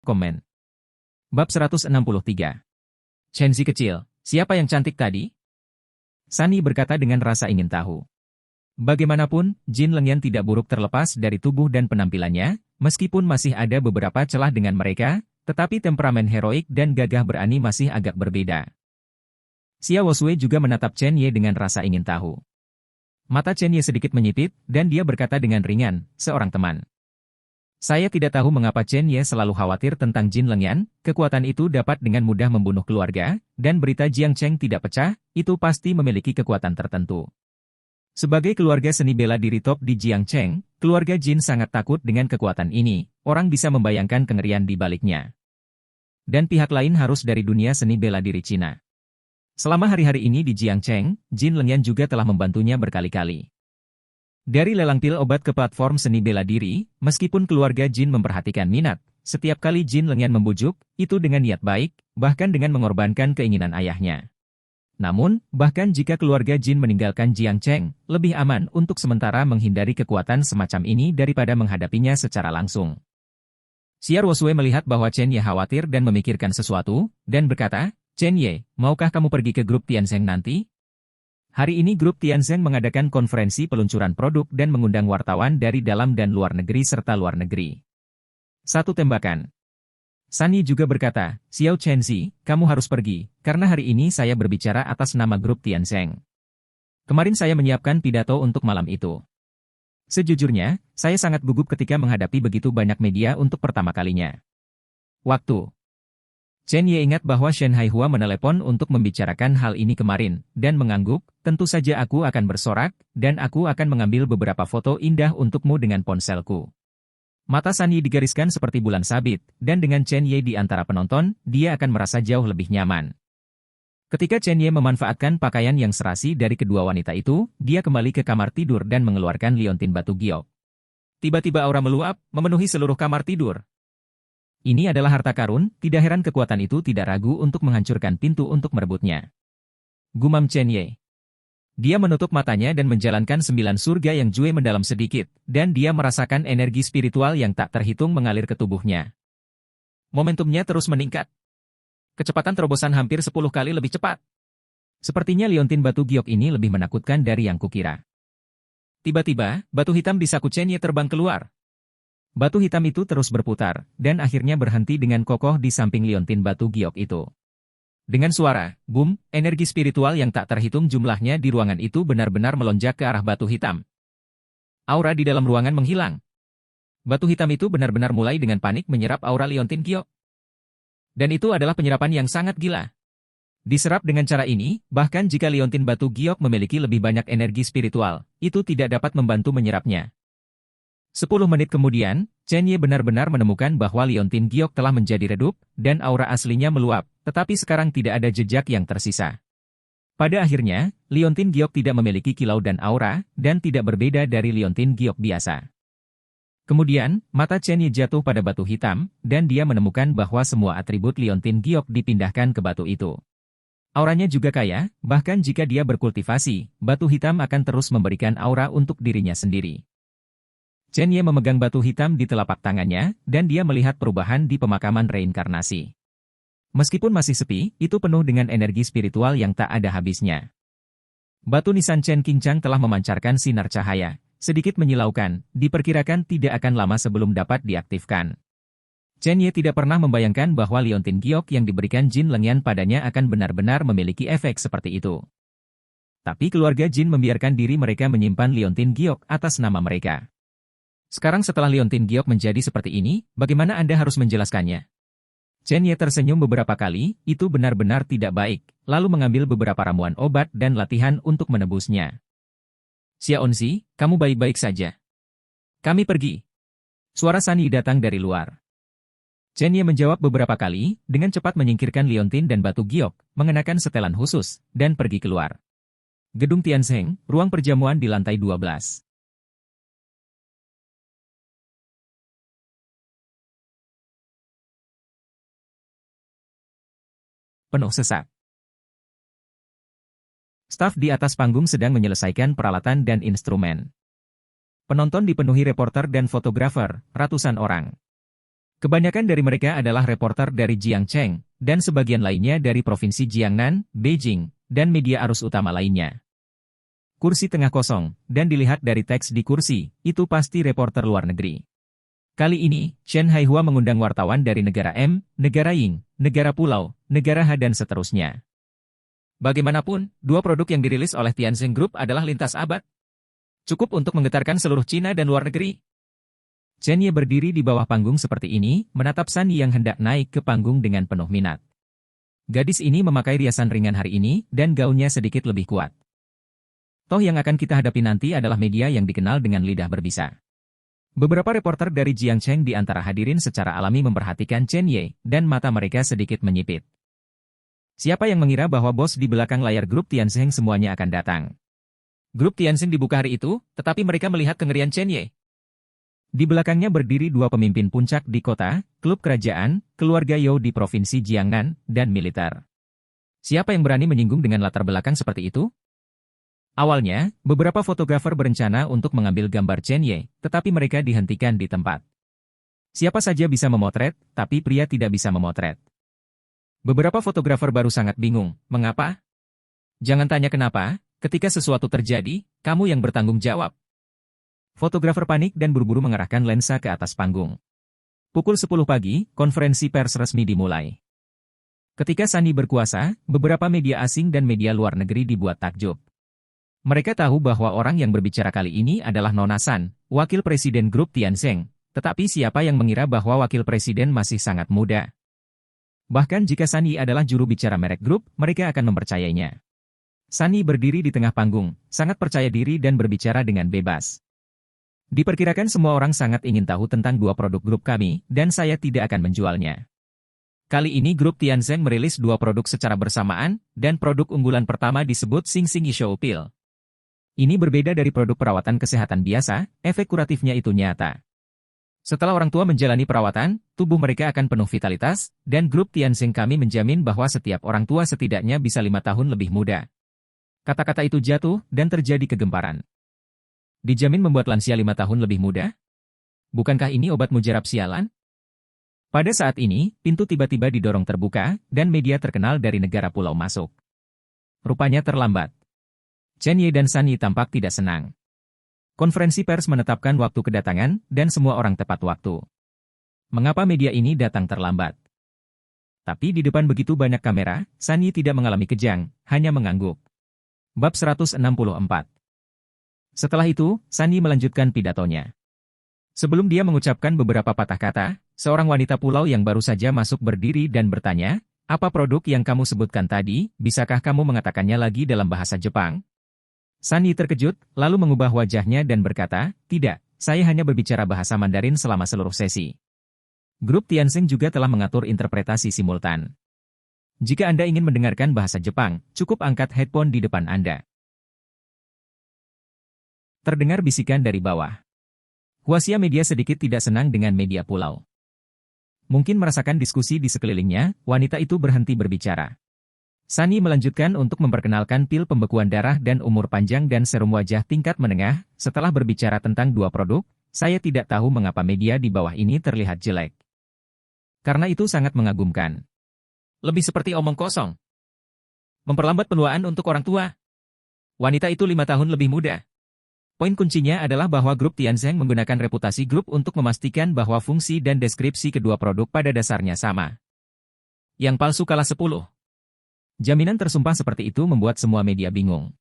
Komen. Bab 163. Shenzi kecil, siapa yang cantik tadi? Sunny berkata dengan rasa ingin tahu. Bagaimanapun, Jin Lengyan tidak buruk terlepas dari tubuh dan penampilannya, meskipun masih ada beberapa celah dengan mereka, tetapi temperamen heroik dan gagah berani masih agak berbeda. Xia Wosui juga menatap Chen Ye dengan rasa ingin tahu. Mata Chen Ye sedikit menyipit, dan dia berkata dengan ringan, seorang teman. Saya tidak tahu mengapa Chen Ye selalu khawatir tentang Jin Lengyan, kekuatan itu dapat dengan mudah membunuh keluarga, dan berita Jiang Cheng tidak pecah, itu pasti memiliki kekuatan tertentu. Sebagai keluarga seni bela diri top di Jiang Cheng, keluarga Jin sangat takut dengan kekuatan ini, orang bisa membayangkan kengerian di baliknya. Dan pihak lain harus dari dunia seni bela diri Cina. Selama hari-hari ini di Jiang Cheng, Jin Lengyan juga telah membantunya berkali-kali. Dari lelang pil obat ke platform seni bela diri, meskipun keluarga Jin memperhatikan minat, setiap kali Jin Lengyan membujuk, itu dengan niat baik, bahkan dengan mengorbankan keinginan ayahnya. Namun, bahkan jika keluarga Jin meninggalkan Jiang Cheng, lebih aman untuk sementara menghindari kekuatan semacam ini daripada menghadapinya secara langsung. Xia Wosui melihat bahwa Chen Ye khawatir dan memikirkan sesuatu, dan berkata, Chen Ye, maukah kamu pergi ke grup Tianzeng nanti? Hari ini grup Tianzeng mengadakan konferensi peluncuran produk dan mengundang wartawan dari dalam dan luar negeri serta luar negeri. Satu tembakan. Sunny juga berkata, Xiao Chenzi, kamu harus pergi, karena hari ini saya berbicara atas nama grup Tianzeng. Kemarin saya menyiapkan pidato untuk malam itu. Sejujurnya, saya sangat gugup ketika menghadapi begitu banyak media untuk pertama kalinya. Waktu. Chen Ye ingat bahwa Shen Haihua menelepon untuk membicarakan hal ini kemarin, dan mengangguk, tentu saja aku akan bersorak, dan aku akan mengambil beberapa foto indah untukmu dengan ponselku. Mata Sunny digariskan seperti bulan sabit, dan dengan Chen Ye di antara penonton, dia akan merasa jauh lebih nyaman. Ketika Chen Ye memanfaatkan pakaian yang serasi dari kedua wanita itu, dia kembali ke kamar tidur dan mengeluarkan liontin batu giok. Tiba-tiba aura meluap, memenuhi seluruh kamar tidur. Ini adalah harta karun, tidak heran kekuatan itu tidak ragu untuk menghancurkan pintu untuk merebutnya. Gumam Chen Ye. Dia menutup matanya dan menjalankan 9 surga yang jue mendalam sedikit, dan dia merasakan energi spiritual yang tak terhitung mengalir ke tubuhnya. Momentumnya terus meningkat. Kecepatan terobosan hampir 10 kali lebih cepat. Sepertinya liontin batu giok ini lebih menakutkan dari yang kukira. Tiba-tiba, batu hitam di saku Chen Ye terbang keluar. Batu hitam itu terus berputar, dan akhirnya berhenti dengan kokoh di samping liontin batu giok itu. Dengan suara, boom, energi spiritual yang tak terhitung jumlahnya di ruangan itu benar-benar melonjak ke arah batu hitam. Aura di dalam ruangan menghilang. Batu hitam itu benar-benar mulai dengan panik menyerap aura liontin giok. Dan itu adalah penyerapan yang sangat gila. Diserap dengan cara ini, bahkan jika liontin batu giok memiliki lebih banyak energi spiritual, itu tidak dapat membantu menyerapnya. 10 menit kemudian, Chen Ye benar-benar menemukan bahwa liontin giok telah menjadi redup, dan aura aslinya meluap, tetapi sekarang tidak ada jejak yang tersisa. Pada akhirnya, liontin giok tidak memiliki kilau dan aura, dan tidak berbeda dari liontin giok biasa. Kemudian, mata Chen Ye jatuh pada batu hitam, dan dia menemukan bahwa semua atribut liontin giok dipindahkan ke batu itu. Auranya juga kaya, bahkan jika dia berkultivasi, batu hitam akan terus memberikan aura untuk dirinya sendiri. Chen Ye memegang batu hitam di telapak tangannya, dan dia melihat perubahan di pemakaman reinkarnasi. Meskipun masih sepi, itu penuh dengan energi spiritual yang tak ada habisnya. Batu nisan Chen Qingchang telah memancarkan sinar cahaya, sedikit menyilaukan, diperkirakan tidak akan lama sebelum dapat diaktifkan. Chen Ye tidak pernah membayangkan bahwa liontin giok yang diberikan Jin Lengyan padanya akan benar-benar memiliki efek seperti itu. Tapi keluarga Jin membiarkan diri mereka menyimpan liontin giok atas nama mereka. Sekarang setelah liontin giok menjadi seperti ini, bagaimana Anda harus menjelaskannya? Chen Ye tersenyum beberapa kali, itu benar-benar tidak baik, lalu mengambil beberapa ramuan obat dan latihan untuk menebusnya. Xia Onzi, kamu baik-baik saja. Kami pergi. Suara Sunny datang dari luar. Chen Ye menjawab beberapa kali, dengan cepat menyingkirkan liontin dan batu giok, mengenakan setelan khusus, dan pergi keluar. Gedung Tianzeng, ruang perjamuan di lantai 12. Penuh sesak. Staf di atas panggung sedang menyelesaikan peralatan dan instrumen. Penonton dipenuhi reporter dan fotografer, ratusan orang. Kebanyakan dari mereka adalah reporter dari Jiangcheng, dan sebagian lainnya dari Provinsi Jiangnan, Beijing, dan media arus utama lainnya. Kursi tengah kosong, dan dilihat dari teks di kursi, itu pasti reporter luar negeri. Kali ini, Chen Haihua mengundang wartawan dari negara M, negara Ying, negara pulau, negara H dan seterusnya. Bagaimanapun, dua produk yang dirilis oleh Tianzeng Group adalah lintas abad. Cukup untuk menggetarkan seluruh Cina dan luar negeri. Chen Ye berdiri di bawah panggung seperti ini, menatap San Yi yang hendak naik ke panggung dengan penuh minat. Gadis ini memakai riasan ringan hari ini, dan gaunnya sedikit lebih kuat. Toh yang akan kita hadapi nanti adalah media yang dikenal dengan lidah berbisa. Beberapa reporter dari Jiangcheng di antara hadirin secara alami memperhatikan Chen Ye, dan mata mereka sedikit menyipit. Siapa yang mengira bahwa bos di belakang layar grup Tianzeng semuanya akan datang? Grup Tianzeng dibuka hari itu, tetapi mereka melihat kengerian Chen Ye. Di belakangnya berdiri dua pemimpin puncak di kota, klub kerajaan, keluarga You di Provinsi Jiangnan, dan militer. Siapa yang berani menyinggung dengan latar belakang seperti itu? Awalnya, beberapa fotografer berencana untuk mengambil gambar Chen Ye, tetapi mereka dihentikan di tempat. Siapa saja bisa memotret, tapi pria tidak bisa memotret. Beberapa fotografer baru sangat bingung, mengapa? Jangan tanya kenapa, ketika sesuatu terjadi, kamu yang bertanggung jawab. Fotografer panik dan buru-buru mengarahkan lensa ke atas panggung. Pukul 10 pagi, konferensi pers resmi dimulai. Ketika Sunny berkuasa, beberapa media asing dan media luar negeri dibuat takjub. Mereka tahu bahwa orang yang berbicara kali ini adalah Nona San, wakil presiden grup Tianzeng, tetapi siapa yang mengira bahwa wakil presiden masih sangat muda? Bahkan jika Sunny adalah juru bicara merek grup, mereka akan mempercayainya. Sunny berdiri di tengah panggung, sangat percaya diri dan berbicara dengan bebas. Diperkirakan semua orang sangat ingin tahu tentang dua produk grup kami, dan saya tidak akan menjualnya. Kali ini grup Tianzeng merilis dua produk secara bersamaan, dan produk unggulan pertama disebut Xing Xing Yishou Pill. Ini berbeda dari produk perawatan kesehatan biasa, efek kuratifnya itu nyata. Setelah orang tua menjalani perawatan, tubuh mereka akan penuh vitalitas, dan grup Tianzeng kami menjamin bahwa setiap orang tua setidaknya bisa 5 tahun lebih muda. Kata-kata itu jatuh, dan terjadi kegemparan. Dijamin membuat lansia 5 tahun lebih muda? Bukankah ini obat mujarab sialan? Pada saat ini, pintu tiba-tiba didorong terbuka, dan media terkenal dari negara pulau masuk. Rupanya terlambat. Chen Ye dan San Yi tampak tidak senang. Konferensi pers menetapkan waktu kedatangan, dan semua orang tepat waktu. Mengapa media ini datang terlambat? Tapi di depan begitu banyak kamera, San Yi tidak mengalami kejang, hanya mengangguk. Bab 164. Setelah itu, San Yi melanjutkan pidatonya. Sebelum dia mengucapkan beberapa patah kata, seorang wanita pulau yang baru saja masuk berdiri dan bertanya, "Apa produk yang kamu sebutkan tadi, bisakah kamu mengatakannya lagi dalam bahasa Jepang?" San Yi terkejut, lalu mengubah wajahnya dan berkata, "Tidak, saya hanya berbicara bahasa Mandarin selama seluruh sesi." Grup Tianzeng juga telah mengatur interpretasi simultan. Jika Anda ingin mendengarkan bahasa Jepang, cukup angkat headphone di depan Anda. Terdengar bisikan dari bawah. Huasia media sedikit tidak senang dengan media pulau. Mungkin merasakan diskusi di sekelilingnya, wanita itu berhenti berbicara. San Yi melanjutkan untuk memperkenalkan pil pembekuan darah dan umur panjang dan serum wajah tingkat menengah. Setelah berbicara tentang dua produk, saya tidak tahu mengapa media di bawah ini terlihat jelek. Karena itu sangat mengagumkan. Lebih seperti omong kosong. Memperlambat penuaan untuk orang tua. Wanita itu 5 tahun lebih muda. Poin kuncinya adalah bahwa grup Tianzeng menggunakan reputasi grup untuk memastikan bahwa fungsi dan deskripsi kedua produk pada dasarnya sama. Yang palsu kalah 10. Jaminan tersumpah seperti itu membuat semua media bingung.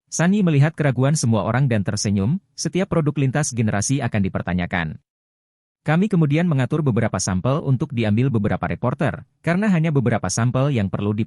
San Yi melihat keraguan semua orang dan tersenyum, setiap produk lintas generasi akan dipertanyakan. Kami kemudian mengatur beberapa sampel untuk diambil beberapa reporter, karena hanya beberapa sampel yang perlu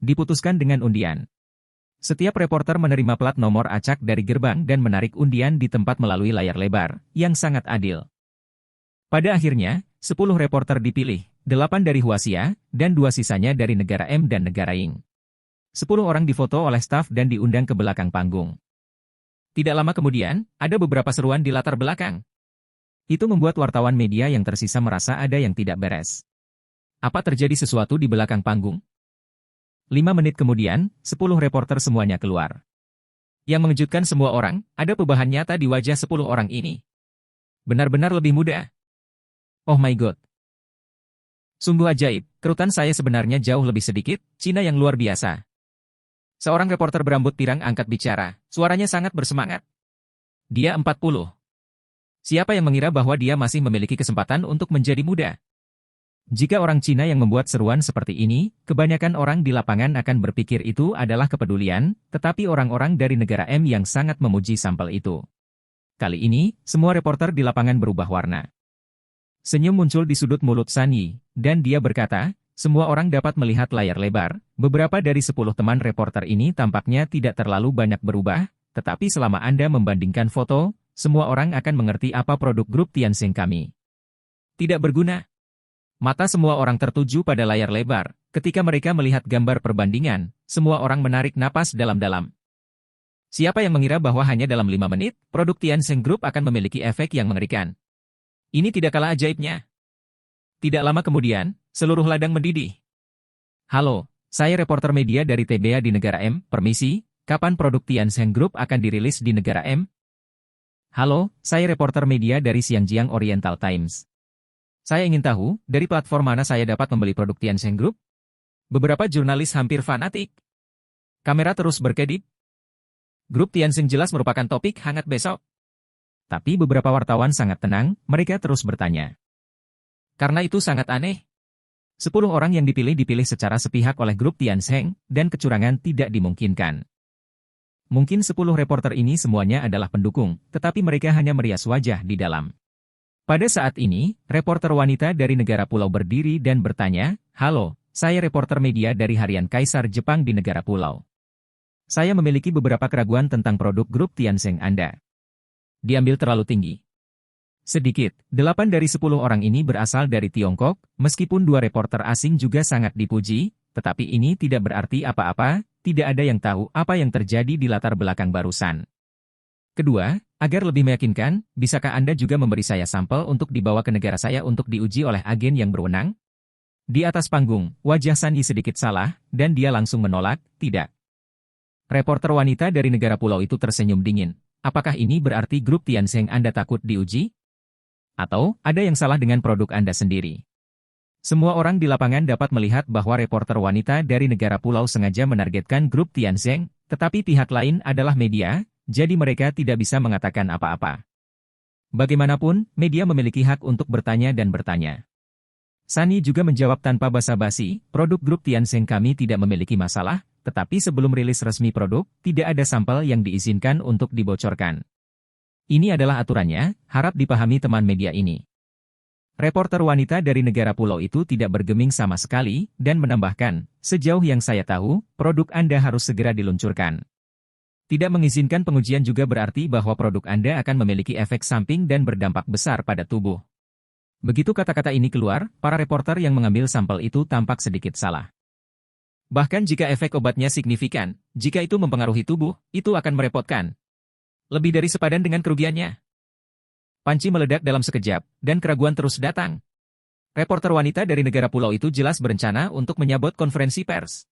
diputuskan dengan undian. Setiap reporter menerima plat nomor acak dari gerbang dan menarik undian di tempat melalui layar lebar, yang sangat adil. Pada akhirnya, 10 reporter dipilih, 8 dari Huaxia, dan 2 sisanya dari negara M dan negara Ying. 10 orang difoto oleh staf dan diundang ke belakang panggung. Tidak lama kemudian, ada beberapa seruan di latar belakang. Itu membuat wartawan media yang tersisa merasa ada yang tidak beres. Apa terjadi sesuatu di belakang panggung? 5 menit kemudian, 10 reporter semuanya keluar. Yang mengejutkan semua orang, ada perubahan nyata di wajah 10 orang ini. Benar-benar lebih muda. Oh my god. Sungguh ajaib, kerutan saya sebenarnya jauh lebih sedikit, Cina yang luar biasa. Seorang reporter berambut pirang angkat bicara, suaranya sangat bersemangat. Dia 40. Siapa yang mengira bahwa dia masih memiliki kesempatan untuk menjadi muda? Jika orang Cina yang membuat seruan seperti ini, kebanyakan orang di lapangan akan berpikir itu adalah kepedulian, tetapi orang-orang dari negara M yang sangat memuji sampel itu. Kali ini, semua reporter di lapangan berubah warna. Senyum muncul di sudut mulut San Yi, dan dia berkata, semua orang dapat melihat layar lebar, beberapa dari 10 teman reporter ini tampaknya tidak terlalu banyak berubah, tetapi selama Anda membandingkan foto, semua orang akan mengerti apa produk grup Tianxing kami. Tidak berguna. Mata semua orang tertuju pada layar lebar, ketika mereka melihat gambar perbandingan, semua orang menarik napas dalam-dalam. Siapa yang mengira bahwa hanya dalam 5 menit, produk Tianxing Group akan memiliki efek yang mengerikan? Ini tidak kalah ajaibnya. Tidak lama kemudian, seluruh ladang mendidih. Halo, saya reporter media dari TBA di negara M, permisi, kapan produk Tianxing Group akan dirilis di negara M? Halo, saya reporter media dari Xinjiang Oriental Times. Saya ingin tahu, dari platform mana saya dapat membeli produk Tianxing Group? Beberapa jurnalis hampir fanatik. Kamera terus berkedip. Grup Tianxing jelas merupakan topik hangat besok. Tapi beberapa wartawan sangat tenang, mereka terus bertanya. Karena itu sangat aneh. 10 orang yang dipilih secara sepihak oleh grup Tianxing, dan kecurangan tidak dimungkinkan. Mungkin 10 reporter ini semuanya adalah pendukung, tetapi mereka hanya merias wajah di dalam. Pada saat ini, reporter wanita dari negara pulau berdiri dan bertanya, halo, saya reporter media dari Harian Kaisar Jepang di negara pulau. Saya memiliki beberapa keraguan tentang produk grup Tianxing Anda. Diambil terlalu tinggi. Sedikit, 8 dari 10 orang ini berasal dari Tiongkok, meskipun 2 reporter asing juga sangat dipuji, tetapi ini tidak berarti apa-apa, tidak ada yang tahu apa yang terjadi di latar belakang barusan. Kedua, agar lebih meyakinkan, bisakah Anda juga memberi saya sampel untuk dibawa ke negara saya untuk diuji oleh agen yang berwenang? Di atas panggung, wajah San Yi sedikit salah, dan dia langsung menolak, tidak. Reporter wanita dari negara pulau itu tersenyum dingin. Apakah ini berarti grup Tianxing Anda takut diuji? Atau, ada yang salah dengan produk Anda sendiri? Semua orang di lapangan dapat melihat bahwa reporter wanita dari negara pulau sengaja menargetkan grup Tianxing, tetapi pihak lain adalah media, jadi mereka tidak bisa mengatakan apa-apa. Bagaimanapun, media memiliki hak untuk bertanya dan bertanya. San Yi juga menjawab tanpa basa-basi, produk grup Tianxing kami tidak memiliki masalah, tetapi sebelum rilis resmi produk, tidak ada sampel yang diizinkan untuk dibocorkan. Ini adalah aturannya, harap dipahami teman media ini. Reporter wanita dari negara pulau itu tidak bergeming sama sekali, dan menambahkan, sejauh yang saya tahu, produk Anda harus segera diluncurkan. Tidak mengizinkan pengujian juga berarti bahwa produk Anda akan memiliki efek samping dan berdampak besar pada tubuh. Begitu kata-kata ini keluar, para reporter yang mengambil sampel itu tampak sedikit salah. Bahkan jika efek obatnya signifikan, jika itu mempengaruhi tubuh, itu akan merepotkan. Lebih dari sepadan dengan kerugiannya. Panci meledak dalam sekejap, dan keraguan terus datang. Reporter wanita dari negara pulau itu jelas berencana untuk menyabot konferensi pers.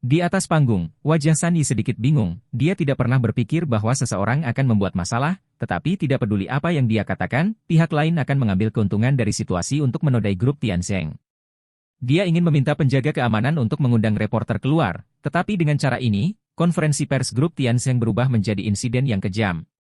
Di atas panggung, wajah San Yi sedikit bingung, dia tidak pernah berpikir bahwa seseorang akan membuat masalah, tetapi tidak peduli apa yang dia katakan, pihak lain akan mengambil keuntungan dari situasi untuk menodai grup Tianxing. Dia ingin meminta penjaga keamanan untuk mengundang reporter keluar, tetapi dengan cara ini, konferensi pers grup Tianxing berubah menjadi insiden yang kejam.